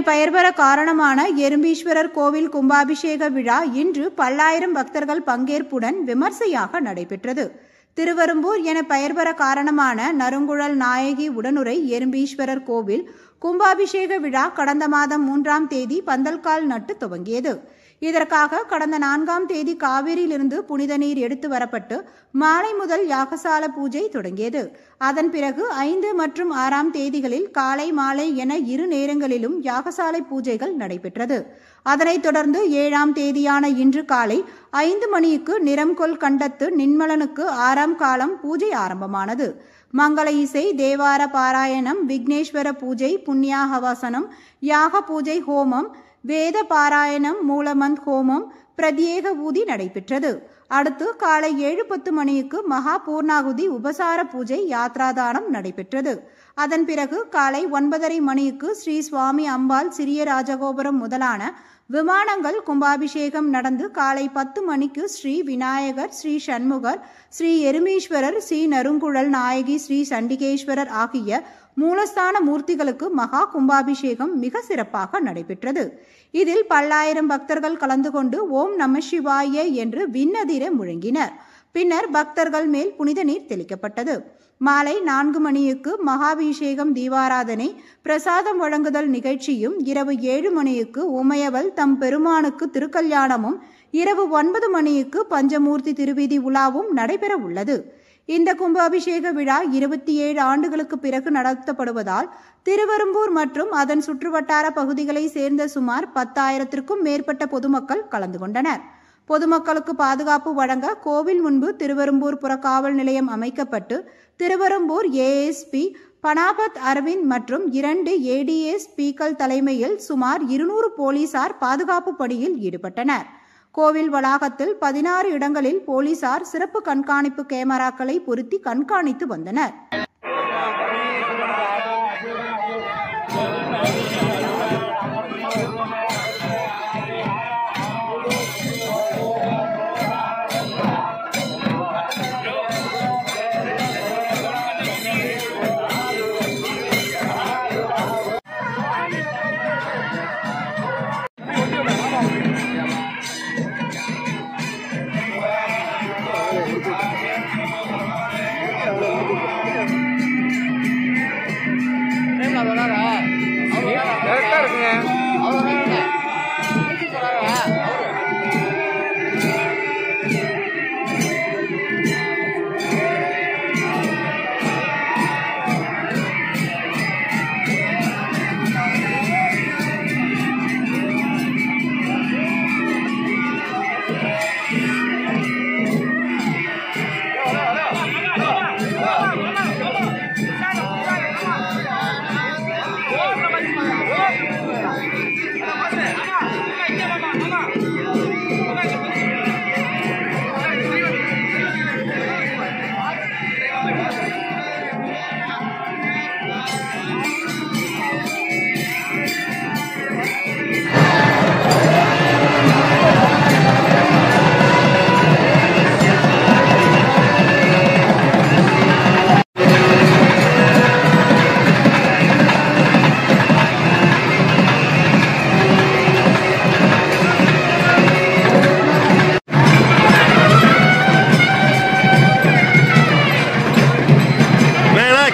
பெயர் பெற காரணமான எறும்பீஸ்வரர் கோவில் கும்பாபிஷேக விழா இன்று பல்லாயிரம் பக்தர்கள் பங்கேற்புடன் விமர்சையாக நடைபெற்றது. திருவெறும்பூர் என பெயர் பெற காரணமான நறுங்குழல் நாயகி உடனுறை எறும்பீஸ்வரர் கோவில் கும்பாபிஷேக விழா கடந்த மாதம் 3ஆம் தேதி பந்தல்கால் நட்டு துவங்கியது. இதற்காக கடந்த 4ஆம் தேதி காவிரியிலிருந்து புனித நீர் எடுத்து வரப்பட்டு மாலை முதல் யாகசால பூஜை தொடங்கியது. அதன் பிறகு 5 மற்றும் 6ஆம் தேதிகளில் காலை மாலை என இரு நேரங்களிலும் யாகசாலை பூஜைகள் நடைபெற்றது. அதனைத் தொடர்ந்து 7ஆம் தேதியான இன்று காலை 5 மணிக்கு நிறம்கொள் கண்டத்து நின்மலனுக்கு 6ஆம் காலம் பூஜை ஆரம்பமானது. மங்கள இசை, தேவார பாராயணம், விக்னேஸ்வர பூஜை, புண்ணியாகவாசனம், யாக பூஜை, ஹோமம், வேத பாராயணம், மூலமந்த் ஹோமம், பிரத்யேக ஊதி நடைபெற்றது. அடுத்து காலை 7:10 மணிக்கு மகா பூர்ணாகுதி உபசார பூஜை யாத்ராதானம் நடைபெற்றது. அதன் பிறகு காலை 9:30 மணிக்கு ஸ்ரீ சுவாமி அம்பாள் சிறிய ராஜகோபுரம் முதலான விமானங்கள் கும்பாபிஷேகம் நடந்து காலை 10 மணிக்கு ஸ்ரீ விநாயகர், ஸ்ரீ சண்முகர், ஸ்ரீ எறும்பீஸ்வரர், ஸ்ரீ நறுங்குழல் நாயகி, ஸ்ரீ சண்டிகேஸ்வரர் ஆகிய மூலஸ்தான மூர்த்திகளுக்கு மகா கும்பாபிஷேகம் மிக சிறப்பாக நடைபெற்றது. இதில் பல்லாயிரம் பக்தர்கள் கலந்து கொண்டு ஓம் நம சிவாய என்று விண்ணதிர முழங்கினர். பின்னர் பக்தர்கள் மேல் புனித நீர் தெளிக்கப்பட்டது. மாலை 4 மணிக்கு மகாபிஷேகம், தீபாராதனை, பிரசாதம் வழங்குதல் நிகழ்ச்சியும், இரவு 7 மணிக்கு உமையவள் தம் பெருமானுக்கு திருக்கல்யாணமும், இரவு 9 மணிக்கு பஞ்சமூர்த்தி திருவீதி உலாவும் நடைபெற உள்ளது. இந்த கும்பாபிஷேக விழா 27 ஆண்டுகளுக்கு பிறகு நடத்தப்படுவதால் திருவெறும்பூர் மற்றும் அதன் சுற்றுவட்டார பகுதிகளை சேர்ந்த சுமார் 10,000க்கும் மேற்பட்ட பொதுமக்கள் கலந்து கொண்டனர். பொதுமக்களுக்கு பாதுகாப்பு வழங்க கோவில் முன்பு திருவெறும்பூர் புறக்காவல் நிலையம் அமைக்கப்பட்டு திருவெறும்பூர் ஏஎஸ்பி பனாபத் அரவிந்த் மற்றும் 2 ADSPக்கள் தலைமையில் சுமார் 200 போலீசார் பாதுகாப்பு பணியில் ஈடுபட்டனர். கோவில் வளாகத்தில் 16 இடங்களில் போலீசார் சிறப்பு கண்காணிப்பு கேமராக்களை பொருத்தி கண்காணித்து வந்தனர்.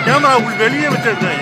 கேமரா வெளியே வச்சிருந்தேன்.